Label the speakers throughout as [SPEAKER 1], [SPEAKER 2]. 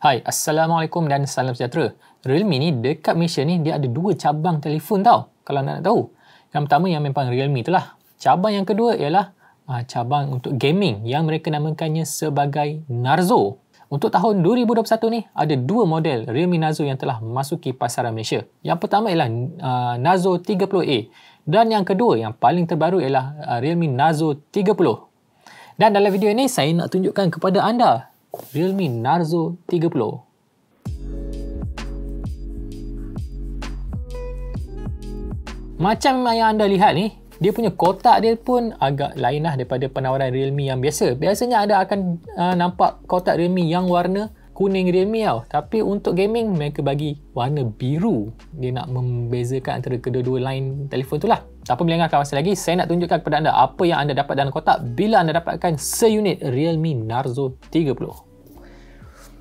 [SPEAKER 1] Hai, Assalamualaikum dan salam sejahtera. Realme ni dekat Malaysia ni dia ada dua cabang telefon tau. Kalau nak tahu. Yang pertama yang memang Realme tu lah. Cabang yang kedua ialah cabang untuk gaming yang mereka namakannya sebagai Narzo. Untuk tahun 2021 ni ada dua model Realme Narzo yang telah masuki pasaran Malaysia. Yang pertama ialah Narzo 30A dan yang kedua yang paling terbaru ialah Realme Narzo 30. Dan dalam video ini saya nak tunjukkan kepada anda Realme Narzo 30. Macam yang anda lihat ni, dia punya kotak dia pun agak lain lah daripada penawaran Realme yang biasa. Biasanya anda akan nampak kotak Realme yang warna kuning Realme tau. Tapi untuk gaming, mereka bagi warna biru. Dia nak membezakan antara kedua-dua line telefon tu lah. Tanpa melengah kawasan lagi, saya nak tunjukkan kepada anda apa yang anda dapat dalam kotak bila anda dapatkan seunit Realme Narzo 30.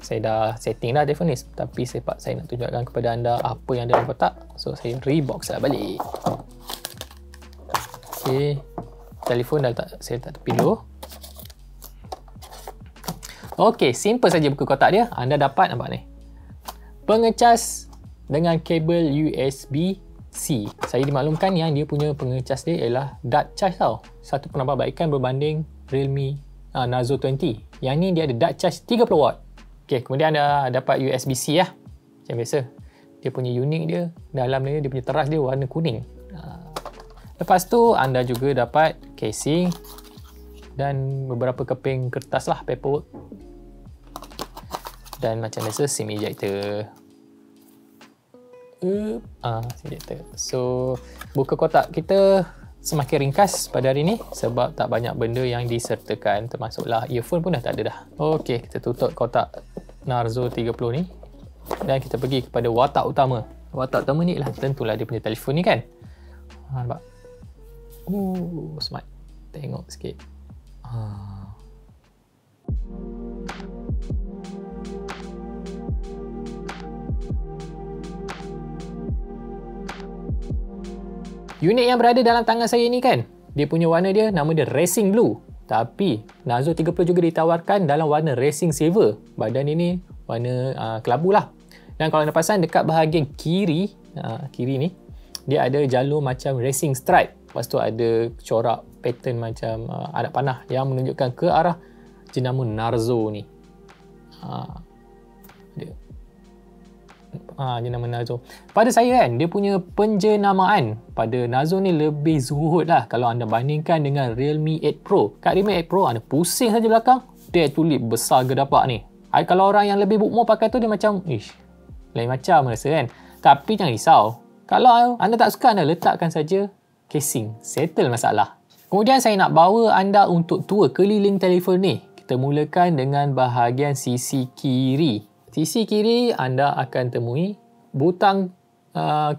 [SPEAKER 1] Saya dah setting dah telefon ni, tapi saya nak tunjukkan kepada anda apa yang ada dalam kotak. So, saya rebox lah balik. Okay. Telefon dah saya letak tepi dulu. Okay, simple saja buka kotak dia. Anda dapat nampak ni. Pengecas dengan kabel USB-C. Saya dimaklumkan yang dia punya pengecas dia ialah dart charge tau. Satu penambahbaikan berbanding Realme Narzo 20. Yang ni dia ada dart charge 30 watt. Okay, kemudian anda dapat USB-C lah. Macam biasa. Dia punya unik dia, dalam dia punya teras dia warna kuning. Lepas tu, anda juga dapat casing dan beberapa keping kertas lah, paperwork. Dan macam biasa, SIM ejector. SIM ejector. So, buka kotak kita semakin ringkas pada hari ni sebab tak banyak benda yang disertakan, termasuklah earphone pun dah tak ada dah. Okey, kita tutup kotak Narzo 30 ni dan kita pergi kepada watak utama. Watak utama ni lah tentulah dia punya telefon ni kan. Nampak? Smart. Tengok sikit. Unit yang berada dalam tangan saya ni kan, dia punya warna dia, nama dia Racing Blue. Tapi Narzo 30 juga ditawarkan dalam warna Racing Silver. Badan ini warna kelabu lah. Dan kalau anda perasan dekat bahagian kiri ni, dia ada jalur macam Racing Stripe. Lepas tu ada corak pattern macam anak panah yang menunjukkan ke arah jenama Narzo ni. Jenama Narzo. Pada saya kan, dia punya penjenamaan pada Narzo ni lebih zuhud lah kalau anda bandingkan dengan Realme 8 Pro. Kat Realme 8 Pro, anda pusing saja belakang, dia tulip besar gedapak ni. Kalau orang yang lebih umur pakai tu, dia macam, lain macam rasa kan. Tapi jangan risau. Kalau anda tak suka, anda letakkan saja casing. Settle masalah. Kemudian saya nak bawa anda untuk tour keliling telefon ni. Kita mulakan dengan bahagian sisi kiri. Sisi kiri anda akan temui butang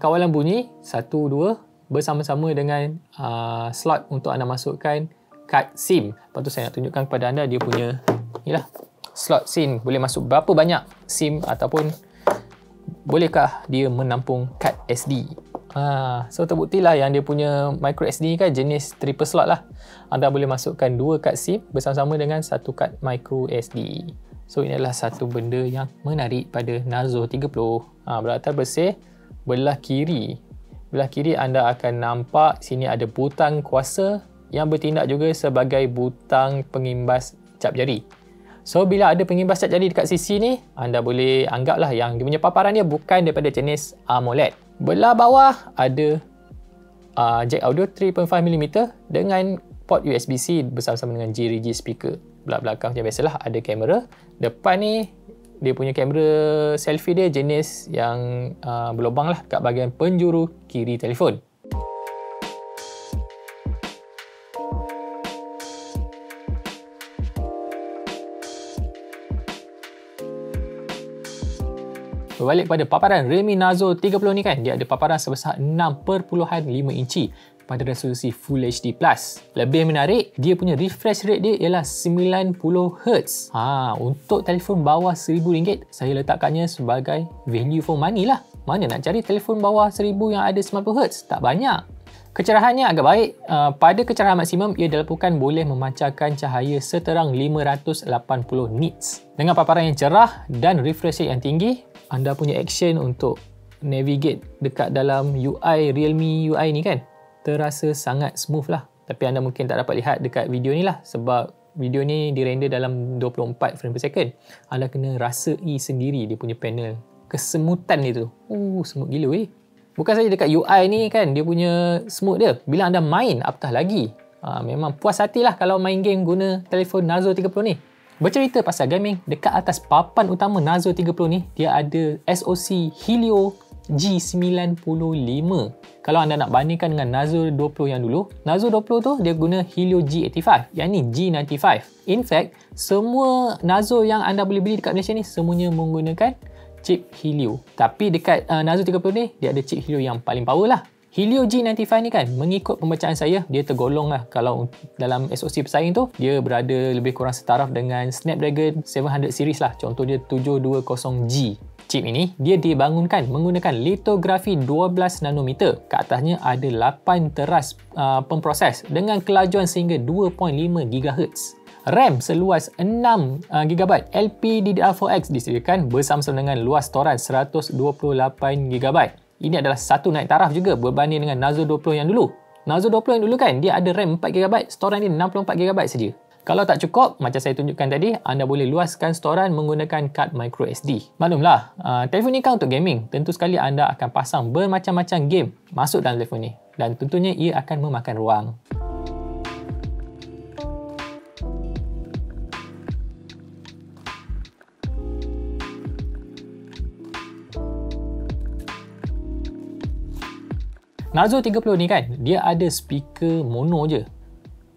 [SPEAKER 1] kawalan bunyi 1, 2 bersama-sama dengan slot untuk anda masukkan kad SIM. Lepas tu saya nak tunjukkan kepada anda dia punya inilah slot SIM. Boleh masuk berapa banyak SIM ataupun bolehkah dia menampung kad SD. So terbuktilah yang dia punya micro SD kan jenis triple slot lah. Anda boleh masukkan 2 kad SIM bersama-sama dengan 1 kad micro SD. So ini adalah satu benda yang menarik pada Narzo 30. Beratar bersih belah kiri. Belah kiri anda akan nampak sini ada butang kuasa yang bertindak juga sebagai butang pengimbas cap jari. So bila ada pengimbas cap jari dekat sisi ni, anda boleh anggaplah yang dia punya paparan dia bukan daripada jenis AMOLED. Belah bawah ada jack audio 3.5mm dengan port USB-C bersama-sama dengan JRG speaker. Belah belakang macam biasalah ada kamera. Depan ni dia punya kamera selfie dia jenis yang berlubang lah kat bahagian penjuru kiri telefon. Berbalik pada paparan Realme Narzo 30 ni kan, dia ada paparan sebesar 6.5 inci pada resolusi Full HD+. Lebih menarik, dia punya refresh rate dia ialah 90Hz. Untuk telefon bawah RM1,000, saya letakkannya sebagai value for money lah. Mana nak cari telefon bawah RM1,000 yang ada 90Hz? Tak banyak. Kecerahannya agak baik. Pada kecerahan maksimum, ia dilaporkan boleh memancarkan cahaya seterang 580 nits. Dengan paparan yang cerah dan refresh rate yang tinggi, anda punya action untuk navigate dekat dalam UI Realme UI ni kan, terasa sangat smooth lah. Tapi anda mungkin tak dapat lihat dekat video ni lah, sebab video ni dirender dalam 24 frame per second. Anda kena rasai sendiri dia punya panel. Kesemutan dia tu. Smooth gila weh. Bukan saja dekat UI ni kan, dia punya smooth dia. Bila anda main, apatah lagi. Memang puas hatilah kalau main game guna telefon Narzo 30 ni. Bercerita pasal gaming, dekat atas papan utama Narzo 30 ni, dia ada SoC Helio G95. Kalau anda nak bandingkan dengan Narzo 20 yang dulu, Narzo 20 tu dia guna Helio G85, yang ni G95. In fact, semua Narzo yang anda boleh beli dekat Malaysia ni semuanya menggunakan chip Helio. Tapi dekat Narzo 30 ni, dia ada chip Helio yang paling power lah. Helio G95 ni kan, mengikut pembacaan saya, dia tergolong lah kalau dalam SoC pesaing tu, dia berada lebih kurang setaraf dengan Snapdragon 700 series lah. Contoh dia 720G. Chip ini, dia dibangunkan menggunakan litografi 12 nanometer. Kat atasnya ada 8 teras pemproses dengan kelajuan sehingga 2.5 GHz. RAM seluas 6GB LPDDR4X disediakan bersama-sama dengan luas storan 128GB. Ini adalah satu naik taraf juga berbanding dengan Narzo 20 yang dulu. Narzo 20 yang dulu kan, dia ada RAM 4GB, storan dia 64GB saja. Kalau tak cukup, macam saya tunjukkan tadi, anda boleh luaskan storan menggunakan kad microSD. Maklumlah, telefon ni kan untuk gaming. Tentu sekali anda akan pasang bermacam-macam game masuk dalam telefon ni. Dan tentunya ia akan memakan ruang. Narzo 30 ni kan, dia ada speaker mono je.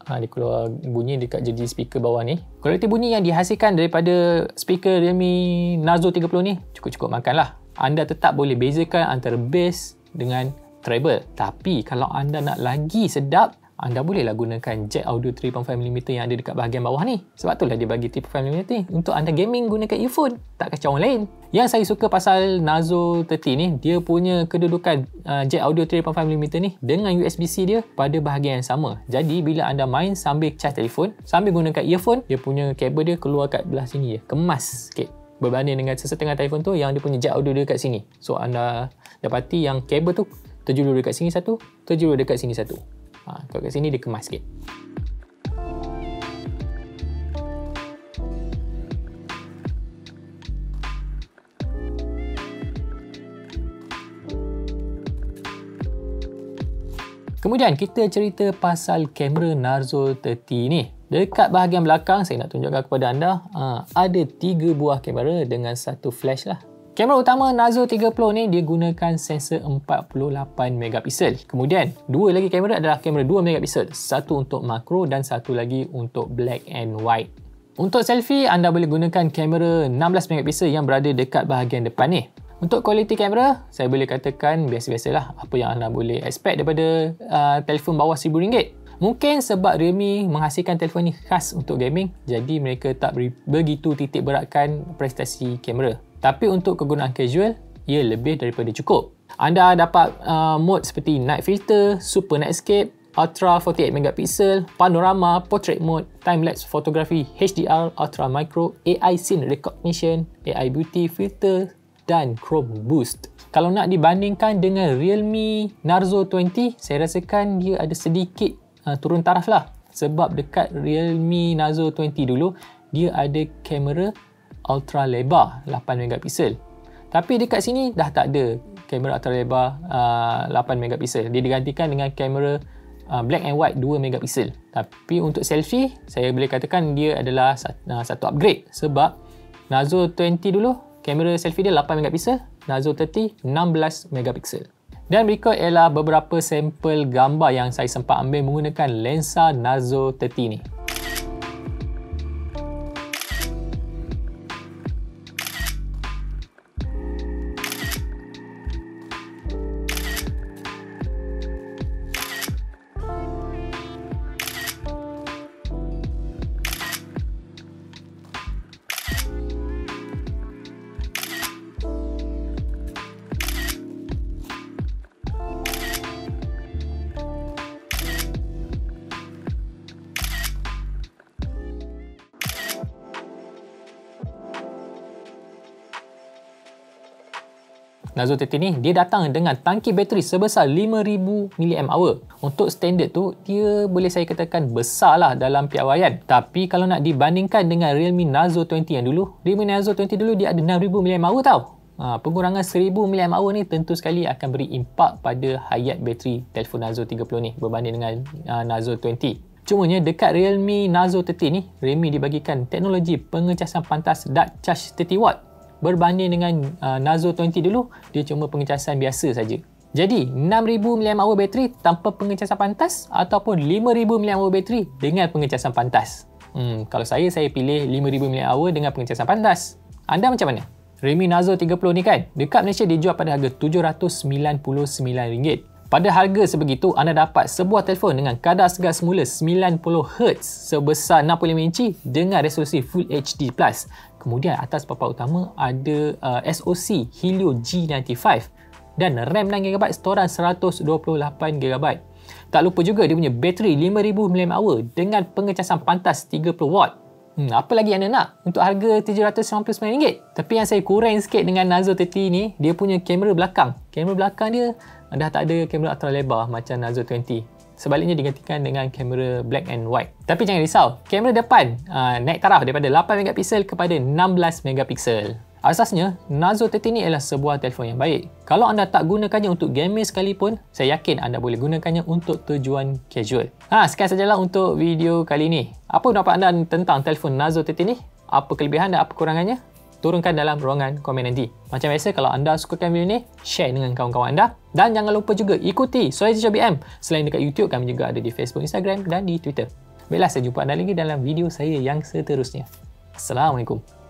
[SPEAKER 1] Dia keluar bunyi dekat jenis speaker bawah ni. Kualiti bunyi yang dihasilkan daripada speaker Realme Narzo 30 ni cukup-cukup makan lah. Anda tetap boleh bezakan antara bass dengan treble. Tapi kalau anda nak lagi sedap, anda bolehlah gunakan jack audio 3.5mm yang ada dekat bahagian bawah ni. Sebab itulah dia bagi 3.5mm ni untuk anda gaming gunakan earphone, tak kacau orang lain. Yang saya suka pasal Narzo 30 ni, dia punya kedudukan jack audio 3.5mm ni dengan USB-C dia pada bahagian yang sama. Jadi bila anda main sambil charge telefon, sambil gunakan earphone, dia punya kabel dia keluar kat belah sini je, kemas sikit. Berbanding dengan sesetengah telefon tu yang dia punya jack audio dia kat sini. So anda dapati yang kabel tu terjulur dekat sini satu, terjulur dekat sini satu. Kalau kat sini dia kemas sikit. Kemudian kita cerita pasal kamera Narzo 30 ni. Dekat bahagian belakang saya nak tunjukkan kepada anda, ada 3 buah kamera dengan satu flash lah. Kamera utama Narzo 30 ni dia gunakan sensor 48MP. Kemudian, 2 lagi kamera adalah kamera 2MP. Satu untuk makro dan satu lagi untuk black and white. Untuk selfie, anda boleh gunakan kamera 16MP yang berada dekat bahagian depan ni. Untuk kualiti kamera, saya boleh katakan biasa-biasalah apa yang anda boleh expect daripada telefon bawah RM1,000. Mungkin sebab Realme menghasilkan telefon ni khas untuk gaming, jadi mereka tak begitu titik beratkan prestasi kamera. Tapi untuk kegunaan casual, ia lebih daripada cukup. Anda dapat mode seperti night filter, super night escape, ultra 48MP, panorama, portrait mode, time-lapse photography, HDR, ultra micro, AI scene recognition, AI beauty filter dan chrome boost. Kalau nak dibandingkan dengan Realme Narzo 20, saya rasakan dia ada sedikit turun taraf lah. Sebab dekat Realme Narzo 20 dulu, dia ada kamera ultra lebar 8MP. Tapi dekat sini dah tak ada kamera ultra lebar 8MP. Dia digantikan dengan kamera black and white 2MP. Tapi untuk selfie, saya boleh katakan dia adalah satu upgrade. Sebab Narzo 20 dulu, kamera selfie dia 8MP, Narzo 30 16MP. Dan berikut ialah beberapa sampel gambar yang saya sempat ambil menggunakan lensa Narzo 30 ni. Nazo 30 ni dia datang dengan tangki bateri sebesar 5000 mAh. Untuk standard tu dia boleh saya katakan besar lah dalam piawaian. Tapi kalau nak dibandingkan dengan Realme Nazo 20 yang dulu, Realme Nazo 20 dulu dia ada 6000 mAh tau. Pengurangan 1000 mAh ni tentu sekali akan beri impak pada hayat bateri telefon Nazo 30 ni berbanding dengan Nazo 20. Cumanya dekat Realme Nazo 30 ni, Realme dibagikan teknologi pengecasan pantas Dark Charge 30W. Berbanding dengan Nazo 20 dulu, dia cuma pengecasan biasa saja. Jadi 6000 mAh bateri tanpa pengecasan pantas ataupun 5000 mAh bateri dengan pengecasan pantas. Kalau saya pilih 5000 mAh dengan pengecasan pantas. Anda macam mana? Realme Nazo 30 ni kan, dekat Malaysia dijual pada harga RM799. Pada harga sebegitu, anda dapat sebuah telefon dengan kadar segar semula 90Hz sebesar 65 inci dengan resolusi Full HD+. Kemudian atas papan utama ada SoC Helio G95 dan RAM 6GB, storan 128GB. Tak lupa juga dia punya bateri 5000 mAh dengan pengecasan pantas 30W. Apa lagi anda nak untuk harga RM799? Tapi yang saya kurang sikit dengan Nazo 30 ni, dia punya kamera belakang. Kamera belakang dia dah tak ada kamera ultra lebar macam Nazo 20. Sebaliknya digantikan dengan kamera black and white. Tapi jangan risau, kamera depan naik taraf daripada 8MP kepada 16MP. Asasnya, Nazo 30 ni adalah sebuah telefon yang baik. Kalau anda tak gunakannya untuk gaming sekalipun, saya yakin anda boleh gunakannya untuk tujuan casual. Sekian sajalah untuk video kali ini. Apa pendapat anda tentang telefon Nazo 30 ni? Apa kelebihan dan apa kekurangannya? Turunkan dalam ruangan komen nanti. Macam biasa, kalau anda sukakan video ni, share dengan kawan-kawan anda. Dan jangan lupa juga ikuti Suhail Teacher BM. Selain dekat YouTube, kami juga ada di Facebook, Instagram dan di Twitter. Baiklah, saya jumpa anda lagi dalam video saya yang seterusnya. Assalamualaikum.